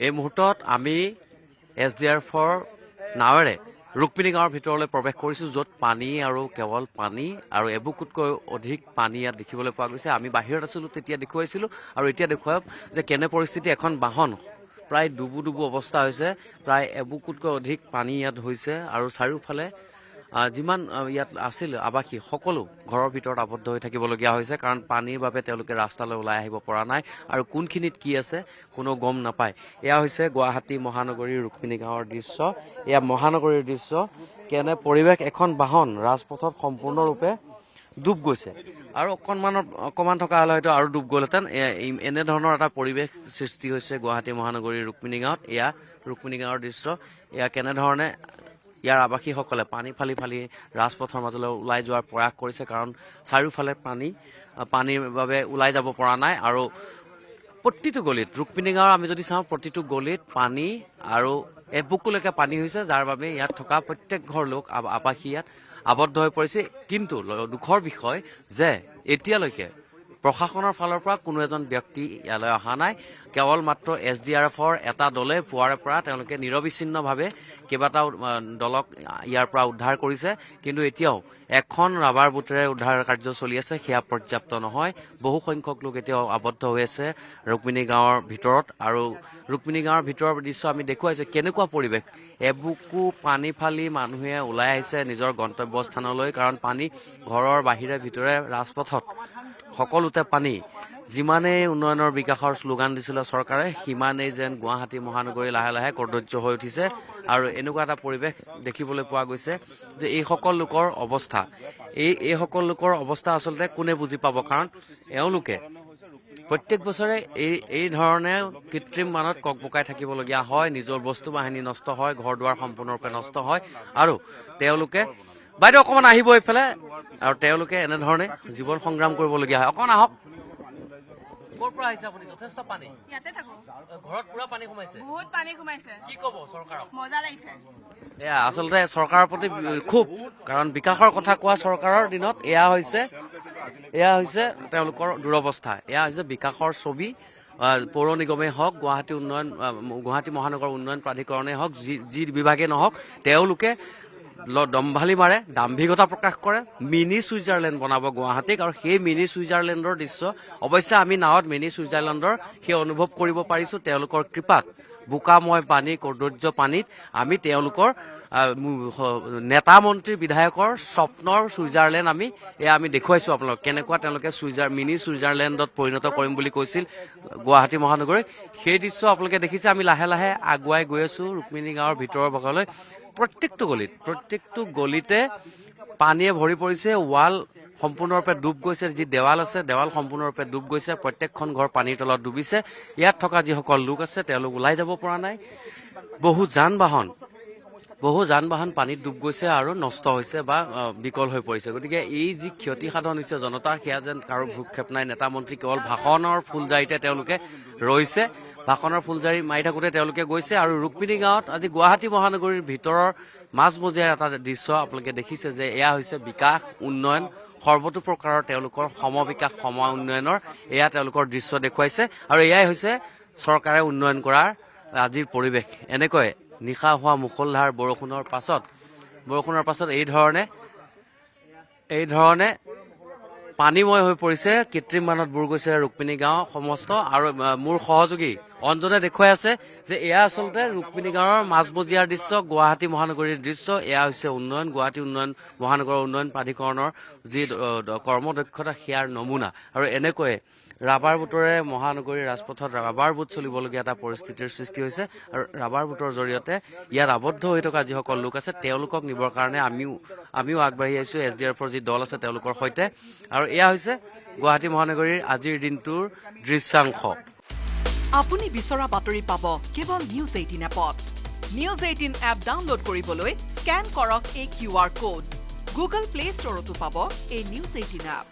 এই মুহূৰ্তত আমি SDRFৰ নাৱেৰে ৰুক্মিণী গাঁৱৰ ভিতৰলৈ প্ৰৱেশ কৰিছোঁ, য'ত পানী আৰু কেৱল পানী আৰু এবুকুতকৈ অধিক পানী ইয়াত দেখিবলৈ পোৱা গৈছে। আমি বাহিৰত আছিলোঁ তেতিয়া দেখুৱাইছিলোঁ, আৰু এতিয়া দেখুৱাম যে কেনে পৰিস্থিতি। এখন বাহন প্ৰায় ডুবু অৱস্থা হৈছে, প্ৰায় এবুকুতকৈ অধিক পানী ইয়াত হৈছে, আৰু চাৰিওফালে যিমান ইয়াত আছিল আৱাসী সকলো ঘৰৰ ভিতৰত আবদ্ধ হৈ থাকিবলগীয়া হৈছে, কাৰণ পানীৰ বাবে তেওঁলোকে ৰাস্তালৈ ওলাই আহিব পৰা নাই, আৰু কোনখিনিত কি আছে কোনো গম নাপায়। এয়া হৈছে গুৱাহাটী মহানগৰীৰ ৰুক্মিণী গাঁৱৰ দৃশ্য। এয়া মহানগৰীৰ দৃশ্য। কেনে পৰিৱেশ, এখন বাহন ৰাজপথত সম্পূৰ্ণৰূপে ডুব গৈছে, আৰু অকণমান থকা হ'লে হয়তো আৰু ডুব গ'লহেঁতেন। এনেধৰণৰ এটা পৰিৱেশ সৃষ্টি হৈছে গুৱাহাটী মহানগৰীৰ ৰুক্মিণী গাঁৱত। এয়া ৰুক্মিণী গাঁৱৰ দৃশ্য। এয়া কেনেধৰণে ইয়াৰ আৱাসীসকলে পানী ফালি ৰাজপথৰ মাজলৈ ওলাই যোৱাৰ প্ৰয়াস কৰিছে, কাৰণ চাৰিওফালে পানীৰ বাবে ওলাই যাব পৰা নাই। আৰু প্ৰতিটো গলিত, ৰুক্মিণী গাঁৱৰ আমি যদি চাওঁ, প্ৰতিটো গলিত পানী আৰু এবুকুলৈকে পানী হৈছে, যাৰ বাবে ইয়াত থকা প্ৰত্যেক ঘৰ লোক আৱাসী ইয়াত আবদ্ধ হৈ পৰিছে। কিন্তু দুখৰ বিষয় যে এতিয়ালৈকে প্ৰশাসনৰ ফালৰ পৰা কোনো এজন ব্যক্তি ইয়ালৈ অহা নাই। কেৱল মাত্ৰ SDRFৰ এটা দলে পুৱাৰে পৰা তেওঁলোকে নিৰবিচ্ছিন্নভাৱে কেইবাটাও দলক ইয়াৰ পৰা উদ্ধাৰ কৰিছে, কিন্তু এতিয়াও এখন ৰাবাৰ বুটেৰে উদ্ধাৰ কাৰ্য চলি আছে, সেয়া পৰ্যাপ্ত নহয়। বহু সংখ্যক লোক এতিয়াও আবদ্ধ হৈ আছে ৰুক্মিণী গাঁৱৰ ভিতৰত, আৰু ৰুক্মিণী গাঁৱৰ ভিতৰৰ দৃশ্য আমি দেখুৱাইছোঁ। কেনেকুৱা পৰিৱেশ, এবুকু পানী ফালি মানুহে ওলাই আহিছে নিজৰ গন্তব্যস্থানলৈ, কাৰণ পানী ঘৰৰ বাহিৰে ভিতৰে ৰাজপথত সকলোতে পানী। যিমানেই উন্নয়নৰ বিকাশৰ শ্লোগান দিছিলে চৰকাৰে, সিমানেই যেন গুৱাহাটী মহানগৰী লাহে লাহে কৰ্দৰ্য হৈ উঠিছে। আৰু এনেকুৱা এটা পৰিৱেশ দেখিবলৈ পোৱা গৈছে যে এইসকল লোকৰ অৱস্থা আচলতে কোনে বুজি পাব, কাৰণ এওঁলোকে প্ৰত্যেক বছৰে এই ধৰণে কৃত্ৰিম মানত ককবকাই থাকিবলগীয়া হয়, নিজৰ বস্তু বাহিনী নষ্ট হয়, ঘৰ দুৱাৰ সম্পূৰ্ণৰূপে নষ্ট হয়, আৰু তেওঁলোকে বাইদেউ অকণমান আহিব এইফালে, আৰু তেওঁলোকে এনেধৰণে জীৱন সংগ্ৰাম কৰিবলগীয়া হয়। অকণ আহক। ক'ৰ পৰা আহিছে আপুনি? যথেষ্ট পানী। ইয়াতে থাকো। ঘৰত পুৰা পানী সোমাইছে? বহুত পানী সোমাইছে। কি ক'ব চৰকাৰক? মজা লাগিছে। এয়া আচলতে চৰকাৰৰ প্ৰতি ক্ষোভ, কাৰণ বিকাশৰ কথা কোৱা চৰকাৰৰ দিনত এয়া হৈছে তেওঁলোকৰ দুৰৱস্থা। এয়া হৈছে বিকাশৰ ছবি। পৌৰ নিগমেই হওক, গুৱাহাটী মহানগৰ উন্নয়ন প্ৰাধিকৰণেই হওক, যি বিভাগেই নহওক, তেওঁলোকে দম্ভালি মাৰে, দাম্ভিকতা প্ৰকাশ কৰে, মিনি ছুইজাৰলেণ্ড বনাব গুৱাহাটীক, আৰু সেই মিনি ছুইজাৰলেণ্ডৰ দৃশ্য অৱশ্যে আমি নাৱত মিনি ছুইজাৰলেণ্ডৰ সেই অনুভৱ কৰিব পাৰিছোঁ। তেওঁলোকৰ কৃপাত বোকাময় পানী, কৰ্দৰ্য পানীত আমি তেওঁলোকৰ নেতা মন্ত্ৰী বিধায়কৰ স্বপ্নৰ ছুইজাৰলেণ্ড আমি দেখুৱাইছোঁ আপোনালোক। কেনেকুৱা তেওঁলোকে মিনি ছুইজাৰলেণ্ডত পৰিণত কৰিম বুলি কৈছিল গুৱাহাটী মহানগৰীক, সেই দৃশ্য আপোনালোকে দেখিছে। আমি লাহে লাহে আগুৱাই গৈ আছোঁ ৰুক্মিণী গাঁৱৰ ভিতৰৰ ভাগলৈ। প্ৰত্যেকটো গলিতে পানীয়ে ভৰি পৰিছে, ৱাল সম্পূৰ্ণৰূপে ডুব গৈছে, যি দেৱাল আছে দেৱাল সম্পূৰ্ণৰূপে ডুব গৈছে, প্ৰত্যেকখন ঘৰ পানীৰ তলত ডুবিছে। ইয়াত থকা যিসকল লোক আছে তেওঁলোক ওলাই যাব পৰা নাই। বহু যান বাহন পানীত ডুব গৈছে আৰু নষ্ট হৈছে বা বিকল হৈ পৰিছে। গতিকে এই যি ক্ষতি সাধন হৈছে জনতাৰ, সেয়া যেন কাৰো ভ্ৰূক্ষেপ নাই। নেতা মন্ত্ৰী কেৱল ভাষণৰ ফুলজাৰিতে তেওঁলোকে ৰৈছে, ভাষণৰ ফুলজাৰি মাৰি থাকোঁতে তেওঁলোকে গৈছে। আৰু ৰুক্মিণী গাঁৱত আজি গুৱাহাটী মহানগৰীৰ ভিতৰৰ মাজমজিয়াৰ এটা দৃশ্য আপোনালোকে দেখিছে, যে এয়া হৈছে বিকাশ, উন্নয়ন, সৰ্বতো প্ৰকাৰৰ তেওঁলোকৰ সমবিকাশ, উন্নয়নৰ এয়া তেওঁলোকৰ দৃশ্য দেখুৱাইছে। আৰু এয়াই হৈছে চৰকাৰে উন্নয়ন কৰাৰ আজিৰ পৰিৱেশ। এনেকৈ নিশা হোৱা মুষলধাৰ বৰষুণৰ পাছত এই ধৰণে পানীময় হৈ পৰিছে, কৃত্ৰিম মানত বুৰ গৈছে ৰুক্মিণী গাঁও সমস্ত। আৰু মোৰ সহযোগী অঞ্জনে দেখুৱাই আছে যে এয়া আচলতে ৰুক্মিণী গাঁৱৰ মাজমজিয়াৰ দৃশ্য, গুৱাহাটী মহানগৰীৰ দৃশ্য। এয়া হৈছে গুৱাহাটী মহানগৰ উন্নয়ন প্ৰাধিকৰণৰ যি কৰ্মদক্ষতা, সেয়াৰ নমুনা। আৰু এনেকৈয়ে ৰাবাৰ বুটৰে মহানগৰীৰ ৰাজপথত ৰাবাৰ বুট চলিবলগীয়া এটা পৰিস্থিতিৰ সৃষ্টি হৈছে। আৰু ৰাবাৰ বুটৰ জৰিয়তে ইয়াত আবদ্ধ হৈ থকা যিসকল লোক আছে তেওঁলোকক নিবৰ কাৰণে আমিও আগবাঢ়ি আহিছোঁ, SDRFৰ যি দল আছে তেওঁলোকৰ সৈতে। আৰু এয়া হৈছে গুৱাহাটী মহানগৰীৰ আজিৰ দিনটোৰ দৃশ্যাংশ। আপুনি বিচৰা বাতৰি পাব কেৱল নিউজ 18 এপত। নিউজ 18 এপ ডাউনলোড কৰিবলৈ স্কেন কৰক এই QR কোড। গুগল প্লে ষ্টৰতো পাব এই নিউজ 18 এপ।